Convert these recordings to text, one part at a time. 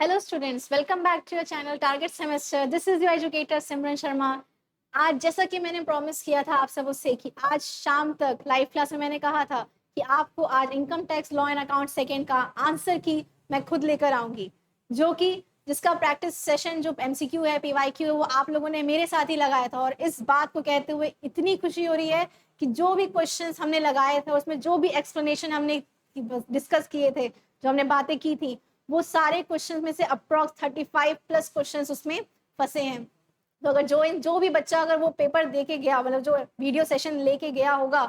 Hello students, welcome back to your channel target semester. This is your educator Simran Sharma. आज जैसा कि मैंने promise किया था आप सब उससे कि आज शाम तक लाइव क्लास में मैंने कहा था कि आपको आज income tax law and account second का आंसर की मैं खुद लेकर आऊंगी, जो कि जिसका प्रैक्टिस सेशन जो एमसीक्यू है, पीवाईक्यू है, वो आप लोगों ने मेरे साथ ही लगाया था। और इस बात को कहते हुए इतनी खुशी हो रही है कि जो भी क्वेश्चंस हमने लगाए थे, उसमें जो भी एक्सप्लेनेशन हमने डिस्कस किए थे, जो हमने बातें की थी, वो सारे क्वेश्चंस में से अप्रॉक्स 35 प्लस क्वेश्चंस उसमें फंसे हैं। तो अगर जो भी बच्चा अगर वो पेपर दे के गया, मतलब जो वीडियो सेशन लेके गया होगा,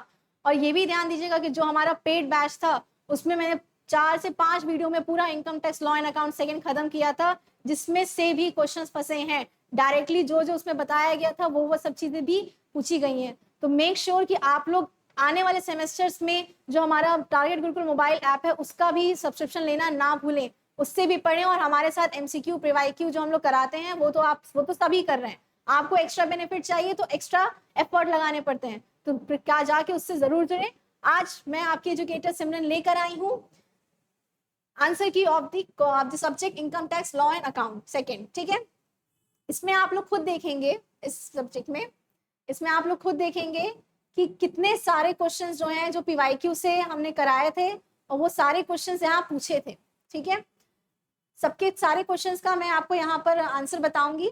और ये भी ध्यान दीजिएगा कि जो हमारा पेड बैच था उसमें मैंने 4 से 5 वीडियो में पूरा income tax law and account second खत्म किया था, जिसमें से भी क्वेश्चंस फंसे हैं। डायरेक्टली जो जो उसमें बताया गया था वो सब चीजें भी पूछी गई हैं। तो मेक श्योर कि आप लोग आने वाले सेमेस्टर्स में जो हमारा टारगेट गुरुकुल मोबाइल ऐप है उसका भी सब्सक्रिप्शन लेना ना भूलें, उससे भी पढ़ें। और हमारे साथ एमसीक्यू प्रीवाईक्यू जो हम लोग कराते हैं वो तो सभी कर रहे हैं। आपको एक्स्ट्रा बेनिफिट चाहिए तो एक्स्ट्रा एफर्ट लगाने पड़ते हैं, तो क्या जाके उससे जरूर जुड़े। आज मैं आपकी एजुकेटर सिमरन लेकर आई हूँ आंसर की of the subject income tax law and account second. ठीक है, इसमें आप लोग खुद देखेंगे, इस सब्जेक्ट में इसमें आप लोग खुद देखेंगे कि कितने सारे क्वेश्चंस जो हैं जो पीवाईक्यू से हमने कराए थे और वो सारे क्वेश्चंस यहाँ पूछे थे। ठीक है, सबके सारे क्वेश्चंस का मैं आपको यहाँ पर आंसर बताऊंगी।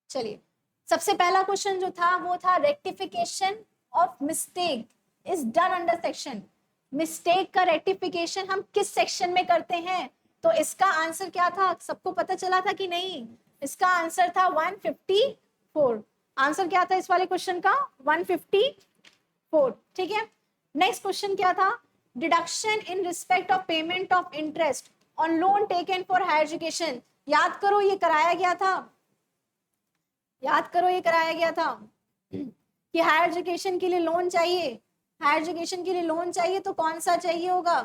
चलिए, सबसे पहला क्वेश्चन जो था वो था rectification of mistake is done under section. Mistake का रेक्टिफिकेशन हम किस सेक्शन में करते हैं? तो इसका आंसर क्या था, सबको पता चला था कि नहीं? इसका आंसर था 154। आंसर क्या था इस वाले क्वेश्चन का? 154। ठीक है, नेक्स्ट क्वेश्चन क्या था? Deduction in respect of payment of interest on loan taken for higher education. याद करो ये कराया गया था, याद करो ये कराया गया था कि हायर एजुकेशन के लिए लोन चाहिए। हायर एजुकेशन के लिए लोन चाहिए तो कौन सा चाहिए होगा?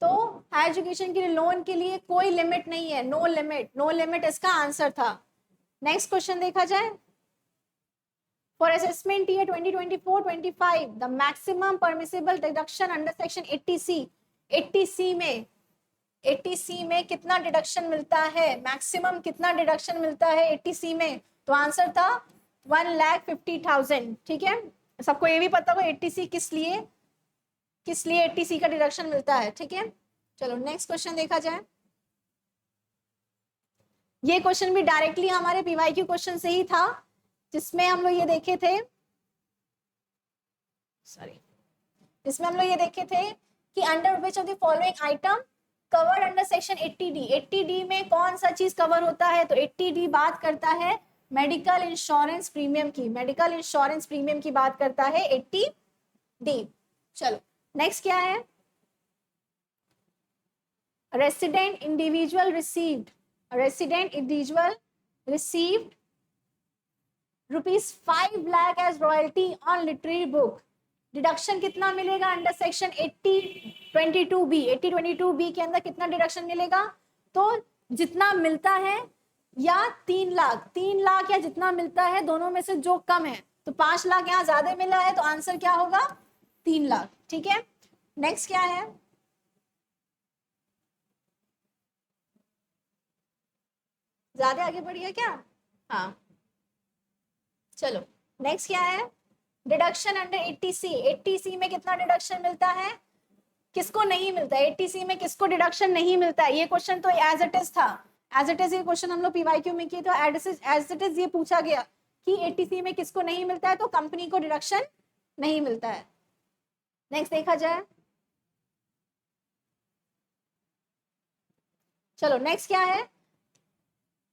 तो हायर एजुकेशन के लिए लोन के लिए कोई लिमिट नहीं है, नो लिमिट, नो लिमिट इसका आंसर था। नेक्स्ट क्वेश्चन देखा जाए। For assessment year 2024-25 the maximum permissible deduction under section 80C। 80C में 80C में कितना डिडक्शन मिलता है? मैक्सिमम कितना डिडक्शन मिलता है 80C में? तो आंसर था 1,50,000। ठीक है, सबको ये भी पता होगा 80C किस लिए 80C का डिडक्शन मिलता है। ठीक है, चलो नेक्स्ट क्वेश्चन देखा जाए। ये क्वेश्चन भी डायरेक्टली हमारे पीवाईक्यू क्वेश्चन से ही था, जिसमें हम लोग ये देखे थे, जिसमें हम लोग ये देखे थे कि under which of the following item covered under section 80D। 80D में कौन सा चीज कवर होता है? तो 80D बात करता है मेडिकल इंश्योरेंस प्रीमियम की, मेडिकल इंश्योरेंस प्रीमियम की बात करता है 80D। चलो नेक्स्ट क्या है? Resident individual received ₹5 lakh as royalty on literary book. Deduction कितना मिलेगा अंडर सेक्शन 8022B? 8022B के अंदर कितना डिडक्शन मिलेगा? तो जितना मिलता है या 3 लाख या जितना मिलता है, दोनों में से जो कम है। तो 5 लाख यहाँ ज्यादा मिला है तो आंसर क्या होगा? 3 लाख। ठीक है, नेक्स्ट क्या है? ज्यादा आगे बढ़िए क्या? हाँ, चलो नेक्स्ट क्या है? Deduction under 80C। 80C में कितना डिडक्शन मिलता है, किसको नहीं मिलता है? 80C में किसको डिडक्शन नहीं मिलता है? ये क्वेश्चन तो एज इट इज था, एज इट इज ये क्वेश्चन हम लोग पीवाईक्यू में किए तो एज इट इज ये पूछा गया कि 80C में किसको नहीं मिलता है? तो कंपनी को डिडक्शन नहीं मिलता है। नेक्स्ट देखा जाए। चलो नेक्स्ट क्या है?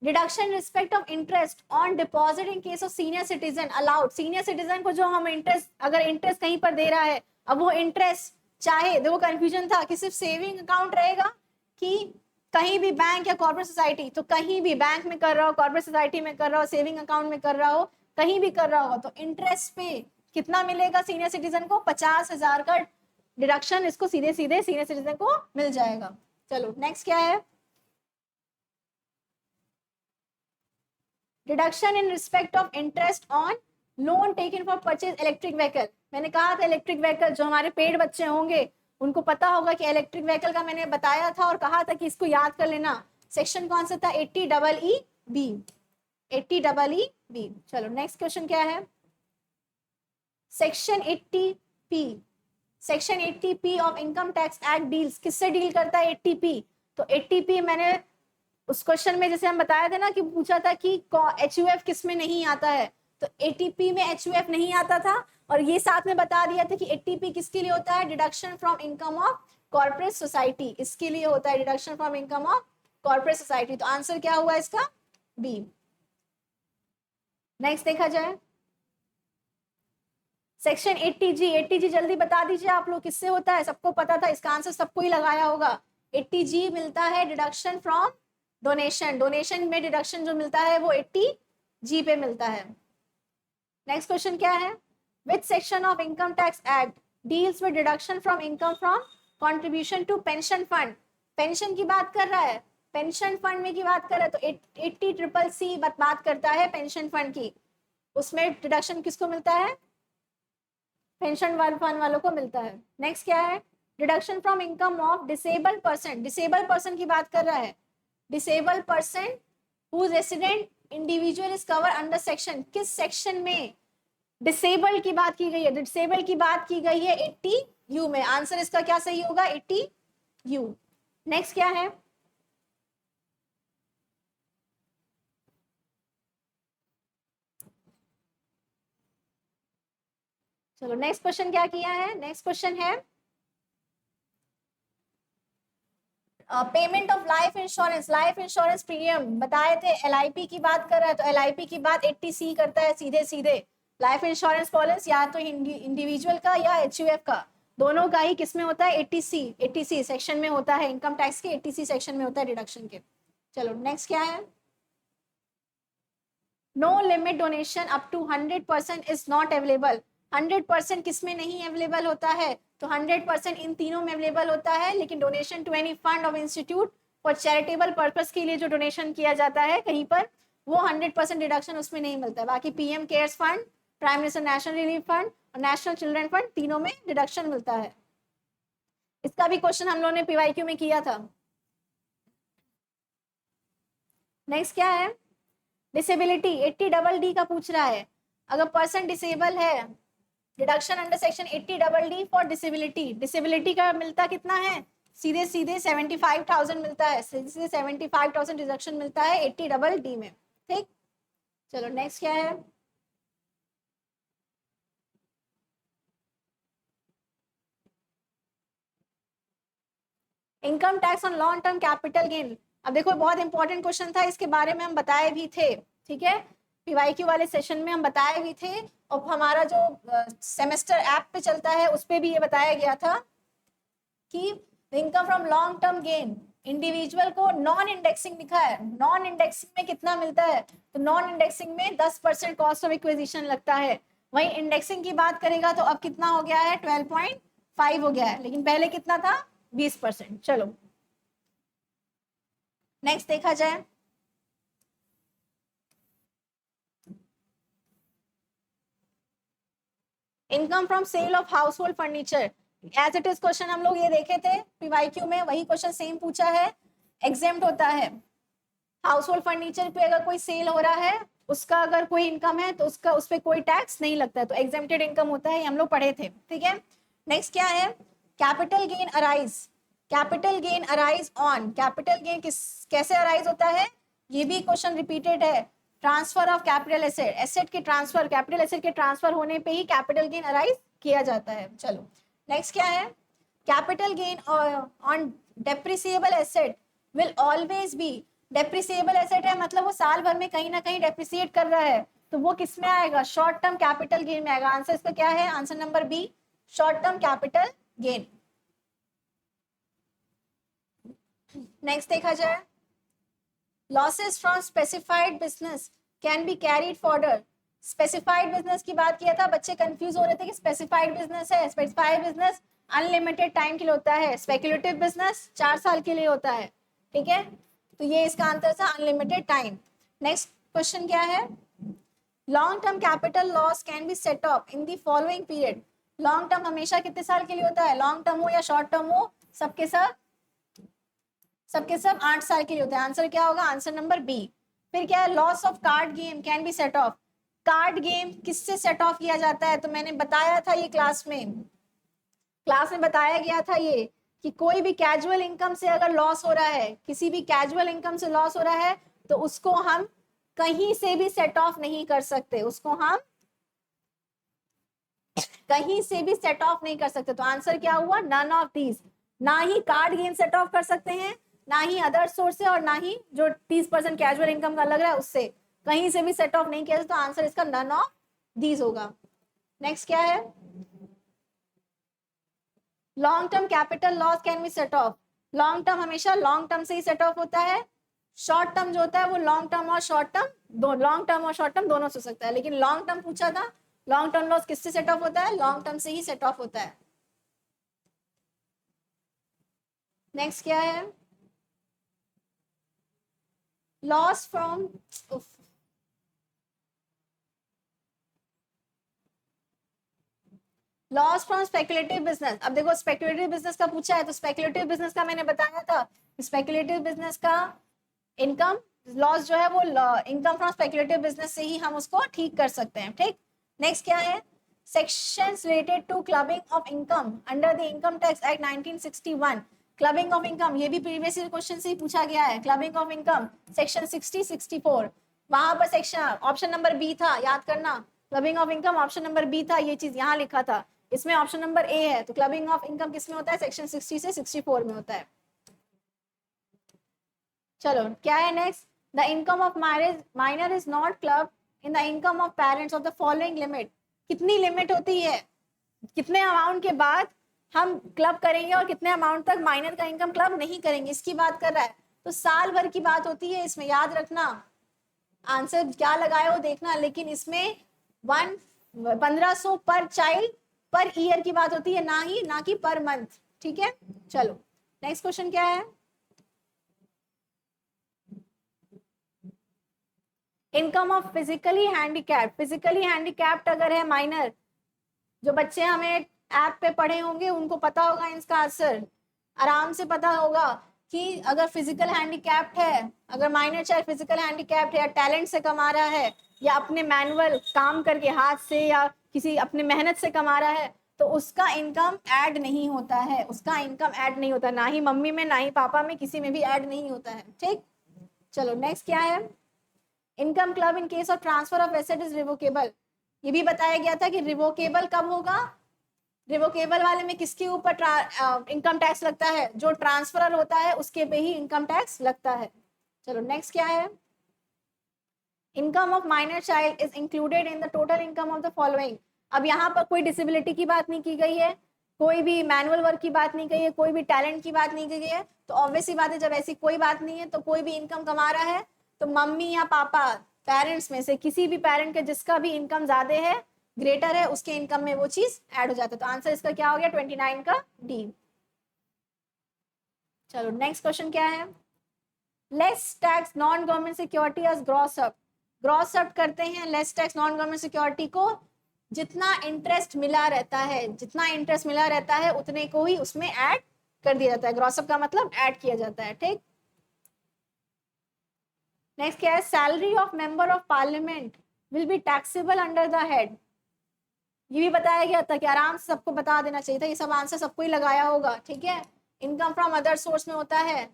Deduction respect of interest on deposit in case of senior citizen allowed. Senior citizen को जो हम इंटरेस्ट, अगर इंटरेस्ट कहीं पर दे रहा है, अब वो इंटरेस्ट चाहे, देखो कंफ्यूजन था कि सिर्फ सेविंग अकाउंट रहेगा कि कहीं भी बैंक या कॉर्पोरेट सोसाइटी, तो कहीं भी बैंक में कर रहा हो, कॉर्पोरेट सोसाइटी में कर रहा हो, सेविंग अकाउंट में कर रहा हो, कहीं भी कर रहा हो, तो इंटरेस्ट पे कितना मिलेगा सीनियर सिटीजन को? 50,000 का डिडक्शन इसको सीधे सीधे सीनियर सिटीजन को मिल जाएगा। चलो नेक्स्ट क्या है? Deduction in respect of interest on loan taken for purchase electric vehicle. मैंने कहा था इलेक्ट्रिक व्हीकल, जो हमारे पेड बच्चे होंगे उनको पता होगा कि इलेक्ट्रिक व्हीकल का मैंने बताया था और कहा था कि इसको याद कर लेना। सेक्शन कौन सा था? 80EE B, 80EE B. चलो नेक्स्ट क्वेश्चन क्या है? Section 80P, section 80P of income tax act deals, किससे डील करता है 80P? तो 80P मैंने उस क्वेश्चन में जैसे हम बताया थे ना कि पूछा था कि HUF किस में नहीं आता है, तो 80P में HUF नहीं आता था, और ये साथ में बता दिया था कि 80P किसके लिए होता है? Deduction from income of corporate society, इसके लिए होता है deduction from income of corporate society. तो आंसर क्या हुआ इसका? बी। नेक्स्ट देखा जाए सेक्शन 80G, 80G जल्दी बता दीजिए आप लोग किससे होता है? सबको पता था, इसका आंसर सबको ही लगाया होगा। 80G मिलता है डिडक्शन फ्रॉम डोनेशन, डोनेशन में डिडक्शन जो मिलता है वो 80G पे मिलता है। नेक्स्ट क्वेश्चन क्या है? Which section of income tax act deals with deduction from income from contribution to pension fund? Pension की बात कर रहा है, पेंशन फंड में की बात कर रहा है, तो 80CCC बात करता है पेंशन फंड की, उसमें डिडक्शन किसको मिलता है? पेंशन फंड वालों को मिलता है। नेक्स्ट क्या है? Deduction from income of disable person, disable person की बात कर रहा है, disable person whose resident individual is cover under section, किस सेक्शन में डिसेबल की बात की गई है? डिसेबल की बात की गई है 80U में। आंसर इसका क्या सही होगा? 80U। नेक्स्ट क्या है? चलो नेक्स्ट क्वेश्चन क्या किया है? नेक्स्ट क्वेश्चन है payment of life insurance, life insurance premium बताए थे, LIP की बात कर रहा है, तो LIP की बात 80C करता है सीधे सीधे। लाइफ इंश्योरेंस पॉलिसी या तो इंडिविजुअल का या HUF का, दोनों का ही किस में होता है? 80C सेक्शन में होता है, इनकम टैक्स के 80C सेक्शन में होता है डिडक्शन के। चलो नेक्स्ट क्या है? No limit donation up to 100% is not available, 100% किस में नहीं अवेलेबल होता है? तो 100% इन तीनों में अवेलेबल होता है, लेकिन donation to any fund of institute for charitable purpose के लिए जो डोनेशन किया जाता है कहीं पर, वो 100% डिडक्शन उसमें नहीं मिलता है। बाकी PM cares fund, prime minister national relief fund और नेशनल चिल्ड्रन फंड, तीनों में डिडक्शन मिलता है। इसका भी क्वेश्चन हम लोगों ने PYQ में किया था। नेक्स्ट क्या है? डिसेबिलिटी 80DD का पूछ रहा है, अगर पर्सन डिसेबल है, deduction under section 80DD for disability, disability का मिलता कितना है? सीधे सीधे 75,000 मिलता है, सीधे 75,000 डिडक्शन मिलता है 80DD में। ठीक, चलो नेक्स्ट क्या है? Income tax on long term capital gain. अब देखो बहुत इंपॉर्टेंट क्वेश्चन था, इसके बारे में हम बताए भी थे, ठीक है, PYQ वाले सेशन में हम बताए भी थे, और हमारा जो सेमेस्टर ऐप पे चलता है उस पे भी ये बताया गया था कि income from long term gain individual को नॉन इंडेक्सिंग लिखा है, नॉन इंडेक्सिंग में कितना मिलता है? तो नॉन इंडेक्सिंग में 10% कॉस्ट ऑफ एक्विजिशन लगता है, वहीं इंडेक्सिंग की बात करेगा तो अब कितना हो गया है? 12.5 हो गया है, लेकिन पहले कितना था? 20%। चलो नेक्स्ट देखा जाए, income from sale of household furniture, as it is question हम लोग ये देखे थे PYQ में, वही क्वेश्चन सेम पूछा है, एग्जेम्प्ट होता है। हाउस होल्ड फर्नीचर पे अगर कोई सेल हो रहा है, उसका अगर कोई इनकम है तो उसका उस पर कोई टैक्स नहीं लगता है, तो एग्जेम्प्टेड इनकम होता है, ये हम लोग पढ़े थे, ठीक है। नेक्स्ट क्या है? Capital gain arise, capital gain arise on, capital gain किस कैसे अराइज होता है? ये भी क्वेश्चन रिपीटेड है, transfer of capital asset, asset के ट्रांसफर, कैपिटल एसेट के ट्रांसफर होने पे ही कैपिटल गेन अराइज किया जाता है। चलो नेक्स्ट क्या है? Capital gain on depreciable asset will always be, depreciable asset है मतलब वो साल भर में कहीं ना कहीं डेप्रिसिएट कर रहा है, तो वो किस में आएगा? शॉर्ट टर्म कैपिटल गेन में आएगा। आंसर इसका क्या है? Answer number B, short term capital gain. Next देखा जाए, losses from specified business can be carried further, specified business की बात किया था, बच्चे कंफ्यूज हो रहे थे कि स्पेसिफाइड बिजनेस है, स्पेसिफाइड बिजनेस अनलिमिटेड टाइम के लिए होता है, स्पेक्युलेटिव बिजनेस 4 साल के लिए होता है, ठीक है, तो ये इसका आंसर था अनलिमिटेड टाइम। नेक्स्ट क्वेश्चन क्या है? Long term capital loss can be set of in the following period, long term हमेशा कितने साल के लिए होता है? लॉन्ग टर्म हो या शॉर्ट टर्म हो, सबके साथ सबके सब 8 साल के लिए होते हैं। आंसर क्या होगा? Answer number B. फिर क्या है? Loss of card game can be set off. Card game किससे सेट ऑफ किया जाता है? तो मैंने बताया था ये क्लास में बताया गया था ये कि कोई भी कैजुअल इनकम से अगर लॉस हो रहा है, किसी भी कैजुअल इनकम से लॉस हो रहा है, तो उसको हम कहीं से भी सेट ऑफ नहीं कर सकते, उसको हम कहीं से भी सेट ऑफ नहीं कर सकते। तो आंसर क्या हुआ? None of these. ना ही कार्ड गेम सेट ऑफ कर सकते हैं, ना ही अदर सोर्स से, और ना ही जो 30% कैजुअल इनकम का लग रहा है उससे, कहीं से भी सेट ऑफ नहीं किया। तो आंसर इसका नन ऑफ दीज होगा। नेक्स्ट क्या है? Long term capital loss can be set of. Long term हमेशा लॉन्ग टर्म से ही सेट ऑफ होता है। शॉर्ट टर्म जो होता है वो लॉन्ग टर्म और शॉर्ट टर्म दोनों से हो सकता है, लेकिन लॉन्ग टर्म पूछा था। लॉन्ग टर्म लॉस किससे सेट ऑफ होता है? लॉन्ग टर्म से ही सेट ऑफ होता है। नेक्स्ट क्या है? Loss from loss from speculative business. अब देखो स्पेकुलेटिव बिजनेस का पूछा है, तो स्पेकुलेटिव बिजनेस का मैंने बताया था, स्पेकुलेटिव बिजनेस का इनकम लॉस जो है वो इनकम फ्रॉम स्पेकुलेटिव बिजनेस से ही हम उसको ठीक कर सकते हैं। ठीक। नेक्स्ट क्या है? Sections related to clubbing of income under the income tax act 1961। Clubbing of income ये भी प्रीवियस ईयर क्वेश्चन से ही पूछा गया है। क्लबिंग ऑफ इनकम सेक्शन 60 64, वहां पर सेक्शन ऑप्शन नंबर बी था, याद करना। Clubbing of income option number B था, ये चीज यहाँ लिखा था। इसमें ऑप्शन नंबर ए है। तो क्लबिंग ऑफ इनकम किसमें होता है? सेक्शन 60 से 64 में होता है। चलो क्या है next? The income of minor is not club in the income of parents of the following limit. कितनी लिमिट होती है? कितने अमाउंट के बाद हम क्लब करेंगे और कितने अमाउंट तक माइनर का इनकम क्लब नहीं करेंगे, इसकी बात कर रहा है। तो साल भर की बात होती है इसमें, याद रखना। आंसर क्या लगाए हो देखना, लेकिन इसमें 1500 पर चाइल्ड पर ईयर की बात होती है, ना कि पर मंथ। ठीक है। चलो नेक्स्ट क्वेश्चन क्या है? Income of physically handicapped. Physically handicapped अगर है माइनर, जो बच्चे हमें ऐप पे पढ़े होंगे उनको पता होगा इसका आंसर, आराम से पता होगा कि अगर फिजिकल हैंडीकैप्ड है, अगर माइनर चाइल्ड फिजिकल हैंडीकैप्ड है, या टैलेंट से कमा रहा है, या अपने मैनुअल काम करके हाथ से या किसी अपने मेहनत से कमा रहा है, तो उसका इनकम ऐड नहीं होता है। उसका इनकम ऐड नहीं होता, ना ही मम्मी में, ना ही पापा में, किसी में भी ऐड नहीं होता है। ठीक। चलो नेक्स्ट क्या है? Income club in case of transfer of asset is revocable. ये भी बताया गया था कि रिवोकेबल कब होगा। रिवोकेबल वाले में किसके ऊपर इनकम टैक्स लगता है? जो ट्रांसफरर होता है उसके पे ही इनकम टैक्स लगता है। चलो नेक्स्ट क्या है? Income of minor child is included in the total income of the following. अब यहाँ पर कोई डिसेबिलिटी की बात नहीं की गई है, कोई भी मैनुअल वर्क की बात नहीं की है, कोई भी टैलेंट की बात नहीं की गई है। तो ऑब्वियसली बात है, जब ऐसी कोई बात नहीं है तो कोई भी इनकम कमा रहा है, तो मम्मी या पापा, पेरेंट्स में से किसी भी पेरेंट के जिसका भी इनकम ज्यादा है, ग्रेटर है, उसके इनकम में वो चीज ऐड हो जाता है। तो आंसर इसका क्या हो गया? 29 का डी। चलो नेक्स्ट क्वेश्चन क्या है? Less tax non government security as gross up. Gross up करते हैं less tax non government security को, जितना इंटरेस्ट मिला रहता है, जितना इंटरेस्ट मिला रहता है उतने को ही उसमें ऐड कर दिया जाता है। ग्रॉस अप का मतलब ऐड किया जाता है। ठीक। नेक्स्ट क्या है? Salary of member of parliament will be taxable under the head. ये भी बताया गया था कि आराम से सबको बता देना चाहिए था, ये सब आंसर सबको ही लगाया होगा। ठीक है। इनकम फ्रॉम अदर सोर्स में होता है,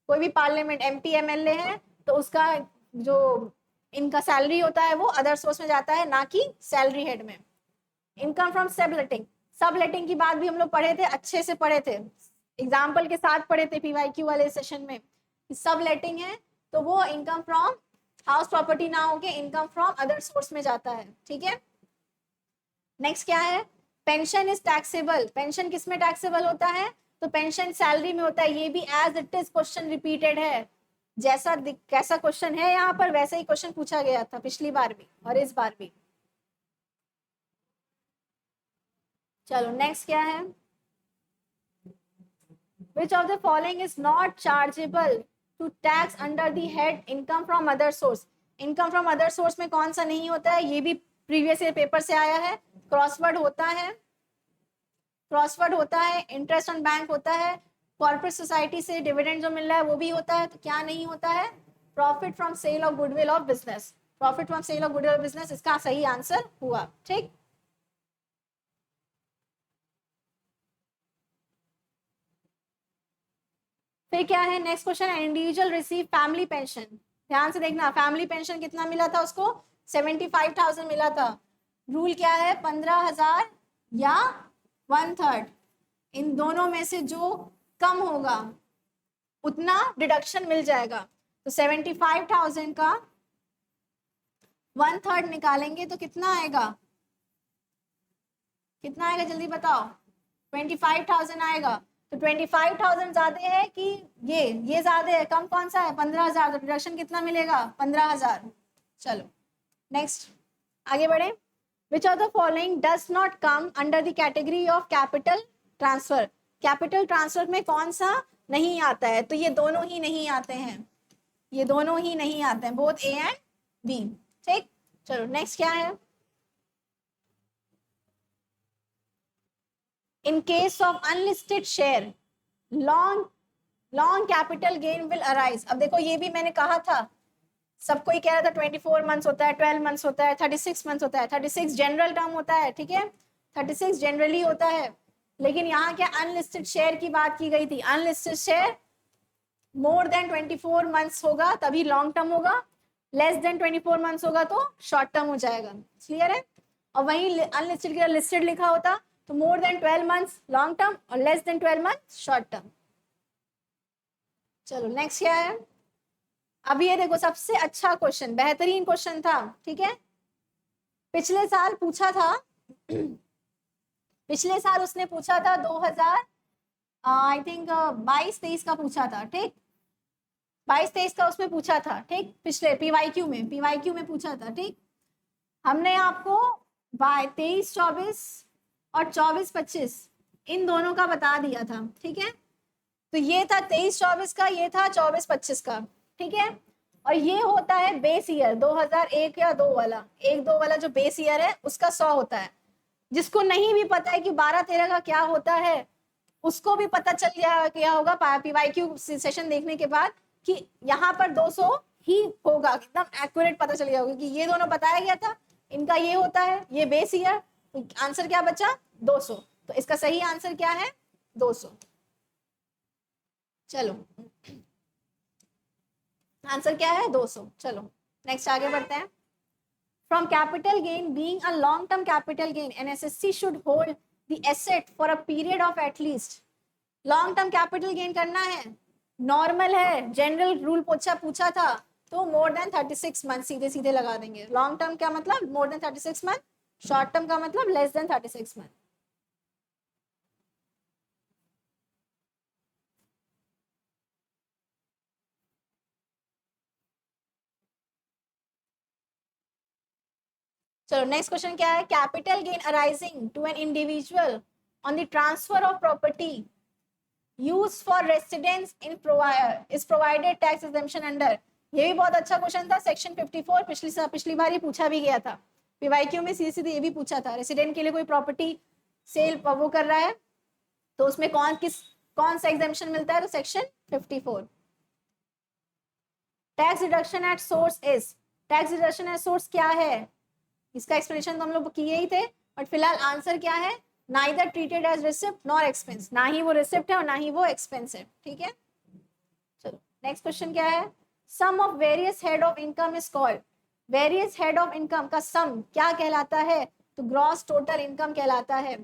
कोई भी पार्लियामेंट एमपी एमएलए है तो उसका जो इनका सैलरी होता है वो अदर सोर्स में जाता है, ना कि सैलरी हेड में। Income from subletting. सबलेटिंग की बात भी हम लोग पढ़े थे, अच्छे से पढ़े थे, एग्जाम्पल के साथ पढ़े थे पीवाईक्यू वाले सेशन में। सबलेटिंग है तो वो इनकम फ्रॉम हाउस प्रॉपर्टी ना होके इनकम फ्रॉम अदर सोर्स में जाता है। ठीक है। नेक्स्ट क्या है? Pension is taxable. पेंशन किस में टैक्सेबल होता है? तो पेंशन सैलरी में होता है। ये भी as it is question repeated है, जैसा कैसा क्वेश्चन है यहाँ पर वैसे ही क्वेश्चन पूछा गया था पिछली बार भी और इस बार भी। चलो नेक्स्ट क्या है? Which of the following is not chargeable to tax under the head income from other source? Income from other source में कौन सा नहीं होता है? ये भी प्रीवियस ईयर पेपर से आया है। क्रॉसवर्ड होता है, क्रॉसवर्ड होता है, इंटरेस्ट ऑन बैंक होता है, कॉर्पोरेट सोसाइटी से डिविडेंड जो मिल रहा है वो भी होता है, तो क्या नहीं होता है? Profit from sale of goodwill of business. Profit from sale of goodwill of business इसका सही आंसर हुआ। ठीक, फिर क्या है next question, individual receive family pension. ध्यान से देखना, फैमिली पेंशन कितना मिला था उसको? 75,000 मिला था। रूल क्या है? 15,000 या 1/3, इन दोनों में से जो कम होगा उतना डिडक्शन मिल जाएगा। तो 75,000 का 1/3 निकालेंगे तो कितना आएगा? कितना आएगा जल्दी बताओ? 25,000 आएगा। तो 25,000 ज्यादा है कि ये ज्यादा है? कम कौन सा है? 15,000। तो डिडक्शन कितना मिलेगा? 15,000। चलो नेक्स्ट आगे बढ़े। Which of the following does not come under the category of capital transfer. Capital transfer में कौन सा नहीं आता है? तो ये दोनों ही नहीं आते हैं, ये दोनों ही नहीं आते हैं, बोथ ए एंड बी। ठीक, चलो नेक्स्ट क्या है? इन case of unlisted share long capital gain will arise. अब देखो ये भी मैंने कहा था, सबको ही कह रहा था 24 मंथ्स होता है, 12 मंथ्स होता है, 36 मंथ्स होता है। 36 जनरल टर्म होता है, ठीक है, 36 जनरली होता है। लेकिन यहाँ क्या अनलिस्टेड शेयर की बात की गई थी? Unlisted share more than 24 months होगा तभी लॉन्ग टर्म होगा, लेस देन 24 मंथ्स होगा तो शॉर्ट टर्म हो जाएगा। क्लियर है? और वहीं अनलिस्टेड की लिस्टेड लिखा होता तो more than 12 months long term और less than 12 months short term. चलो नेक्स्ट क्या है? अब ये देखो सबसे अच्छा क्वेश्चन, बेहतरीन क्वेश्चन था, ठीक है, पिछले साल पूछा था पिछले साल उसने पूछा था 2000 आई थिंक 22-23 का पूछा था। ठीक, 22-23 का उसमें पूछा था। ठीक, पिछले पीवाईक्यू में पूछा था। ठीक, हमने आपको 23-24 और 24-25 इन दोनों का बता दिया था। ठीक है, तो ये था 23-24 का, ये था 24-25 का। ठीक है, और ये होता है बेस ईयर 2001 या 2 वाला, 1-2 वाला जो बेस ईयर है उसका 100 होता है। जिसको नहीं भी पता है कि 12-13 का क्या होता है उसको भी पता चल गया क्या होगा पीवाईक्यू सेशन देखने के बाद कि यहाँ पर 200 ही होगा, एकदम एक्यूरेट पता चल गया होगा कि ये दोनों बताया गया था, इनका ये होता है, ये बेस ईयर। तो आंसर क्या बचा? 200। तो इसका सही आंसर क्या है? 200। चलो आंसर क्या है? 200। चलो नेक्स्ट आगे बढ़ते हैं। From capital gain being a long term capital gain, an SSC should hold the asset for a period of at least। Long term capital gain करना है, नॉर्मल है, जनरल रूल पूछा था तो मोर देन 36 मंथ सीधे सीधे लगा देंगे। लॉन्ग टर्म क्या मतलब? More than 36 month. Short term का मतलब लेस देन 36 मंथ। चलो नेक्स्ट क्वेश्चन क्या है? Capital gain arising to an individual on the transfer of property use for residence in is provided tax exemption under. ये भी बहुत अच्छा क्वेश्चन था, सेक्शन 54 पिछली बार ही पूछा भी गया था पीवाईक्यू में, सीधे सीधे ये भी पूछा था। रेसिडेंट के लिए कोई प्रॉपर्टी सेल वो कर रहा है तो उसमें कौन सा एग्जेम्पशन मिलता है? तो section 54। Tax deduction at source is, tax deduction at source क्या है? इसका एक्सप्लेनेशन तो हम लोग किए ही थे, बट फिलहाल आंसर क्या है? Neither treated as receipt nor expense, ना ही वो रिसिप्ट है और ना ही वो एक्सपेंस है। ठीक है, चलो नेक्स्ट क्वेश्चन क्या है? Sum of various head of income is called. Various head of income का सम क्या कहलाता है? तो ग्रॉस टोटल इनकम कहलाता है।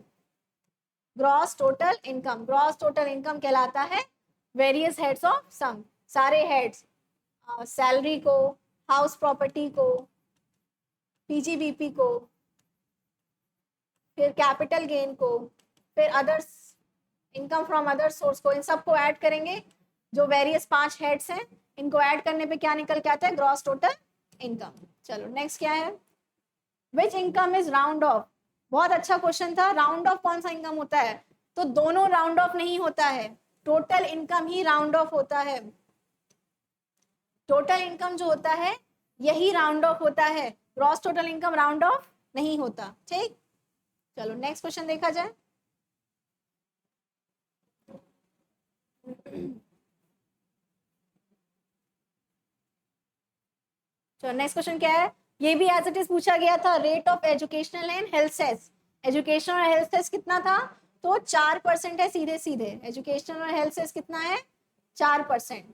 Gross total income, gross total income कहलाता है वेरियस हेड्स ऑफ सम। सारे हेड्स, सैलरी को, हाउस प्रॉपर्टी को, पीजीबीपी को, फिर कैपिटल गेन को, फिर others income from other source को, इन सबको ऐड करेंगे। जो वेरियस 5 हेड्स हैं इनको ऐड करने पे क्या निकल के आता है? Gross total income. चलो नेक्स्ट क्या है? विच इनकम इज राउंड ऑफ। बहुत अच्छा क्वेश्चन था। राउंड ऑफ कौन सा इनकम होता है? तो दोनों राउंड ऑफ नहीं होता है, total income he round of होता है। टोटल इनकम जो होता है यही राउंड ऑफ होता है, gross total income round of नहीं होता। ठीक, चलो नेक्स्ट क्वेश्चन देखा जाए। तो नेक्स्ट क्वेश्चन क्या है, ये भी एज इट इज पूछा गया था, rate of educational and health cess, educational और हेल्थ सेस कितना था, तो 4% है सीधे सीधे, एजुकेशनल और हेल्थ सेस कितना है 4%,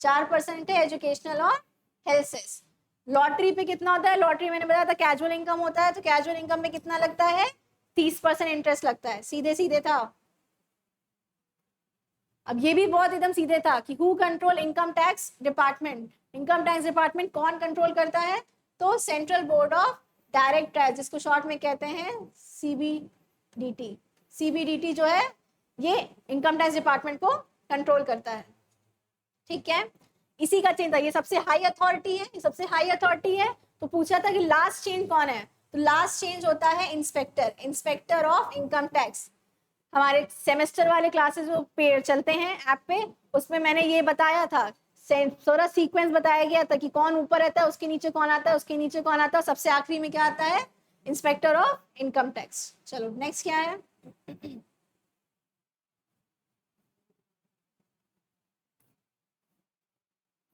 4% है एजुकेशनल और हेल्थ सेस। लॉटरी पे कितना होता है, लॉटरी मैंने बताया था कैजुअल इनकम होता है, तो कैजुअल इनकम में कितना लगता है 30% इंटरेस्ट लगता है, सीधे सीधे था। अब ये भी बहुत एकदम सीधे था कि who control income tax department, income tax department कौन कंट्रोल करता है, तो central board of direct tax, जिसको शॉर्ट में कहते हैं सीबीडीटी। सीबीडीटी जो है ये इनकम टैक्स डिपार्टमेंट को कंट्रोल करता है, ठीक है। इसी का चेंज था, ये सबसे हाई अथॉरिटी है, ये सबसे हाई अथॉरिटी है। तो पूछा था कि लास्ट चेंज कौन है, तो लास्ट चेंज होता है inspector, inspector of income tax. हमारे सेमेस्टर वाले क्लासेस जो चलते हैं ऐप पे, उसमें मैंने ये बताया था, थोड़ा सीक्वेंस बताया गया था कि कौन ऊपर रहता है, उसके नीचे कौन आता है, उसके नीचे कौन आता है, सबसे आखिरी में क्या आता है, इंस्पेक्टर ऑफ इनकम टैक्स। चलो नेक्स्ट क्या है,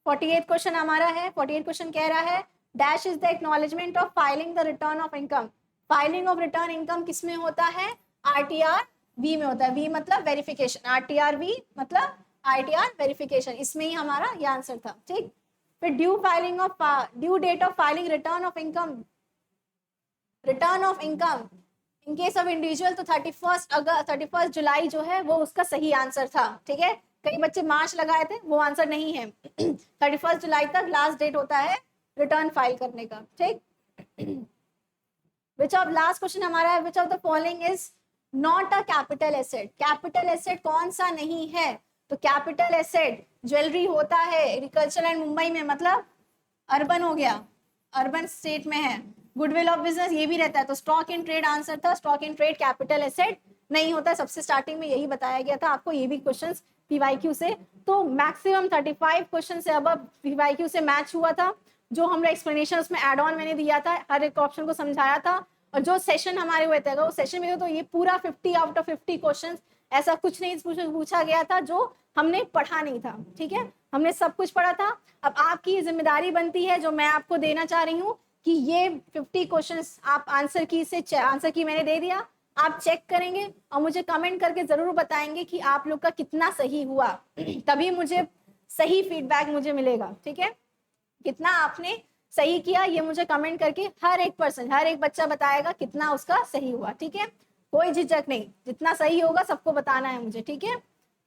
फोर्टी एथ क्वेश्चन हमारा है। 48 क्वेश्चन कह रहा है dash is the acknowledgement of filing the return of income. Filing of return income किस में होता है, आरटीआर वी में होता है, वी मतलब वेरिफिकेशन, आरटीआर वी मतलब आरटीआर वेरिफिकेशन, इसमें ही हमारा ये आंसर था, ठीक। फिर due filing of due date of filing return of income, return of income in case of individual, तो 31 जुलाई जो है वो उसका सही आंसर था, ठीक है। कई बच्चे मार्च लगाए थे, वो आंसर नहीं है। 31 जुलाई तक लास्ट डेट होता है रिटर्न फाइल करने का, ठीक। विच ऑफ लास्ट क्वेश्चन हमारा है, which of the following is not a capital asset. Capital asset कौन सा नहीं है, तो कैपिटल एसेट ज्वेलरी होता है एग्रीकल्चर एंड मुंबई में, मतलब अर्बन हो गया, अर्बन स्टेट में है। गुडविल ऑफ बिजनेस ये भी रहता है, तो स्टॉक इन ट्रेड आंसर था, stock in trade capital asset नहीं होता, सबसे स्टार्टिंग में यही बताया गया था आपको, ये भी क्वेश्चंस पीवाईक्यू से। तो मैक्सिमम 35 क्वेश्चन से अब पीवाईक्यू से मैच हुआ था। जो हम एक्सप्लेनेशन उसमें एड ऑन मैंने दिया था, हर एक ऑप्शन को समझाया था, और जो सेशन हमारे हुए थे वो सेशन में तो ये पूरा 50 आउट ऑफ 50 क्वेश्चन, ऐसा कुछ नहीं पूछा गया था जो हमने पढ़ा नहीं था, ठीक है, हमने सब कुछ पढ़ा था। अब आपकी जिम्मेदारी बनती है जो मैं आपको देना चाह रही हूँ कि ये 50 क्वेश्चंस आप आंसर की मैंने दे दिया, आप चेक करेंगे और मुझे कमेंट करके जरूर बताएंगे कि आप लोग का कितना सही हुआ, तभी मुझे सही फीडबैक मुझे मिलेगा, ठीक है। कितना आपने सही किया ये मुझे कमेंट करके हर एक पर्सन, हर एक बच्चा बताएगा कितना उसका सही हुआ, ठीक है। कोई झिझक नहीं, जितना सही होगा सबको बताना है मुझे, ठीक है।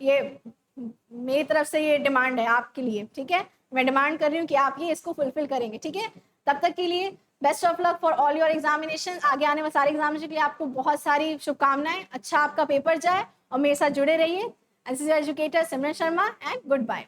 ये मेरी तरफ से ये डिमांड है आपके लिए, ठीक है। मैं डिमांड कर रही हूँ कि आप ये इसको फुलफिल करेंगे, ठीक है। तब तक के लिए best of luck for all your examination. आगे आने वाले सारे एग्जामिनेशन के लिए आपको बहुत सारी शुभकामनाएं, अच्छा आपका पेपर जाए और मेरे साथ जुड़े रहिए। This is educator Simran Sharma and good bye.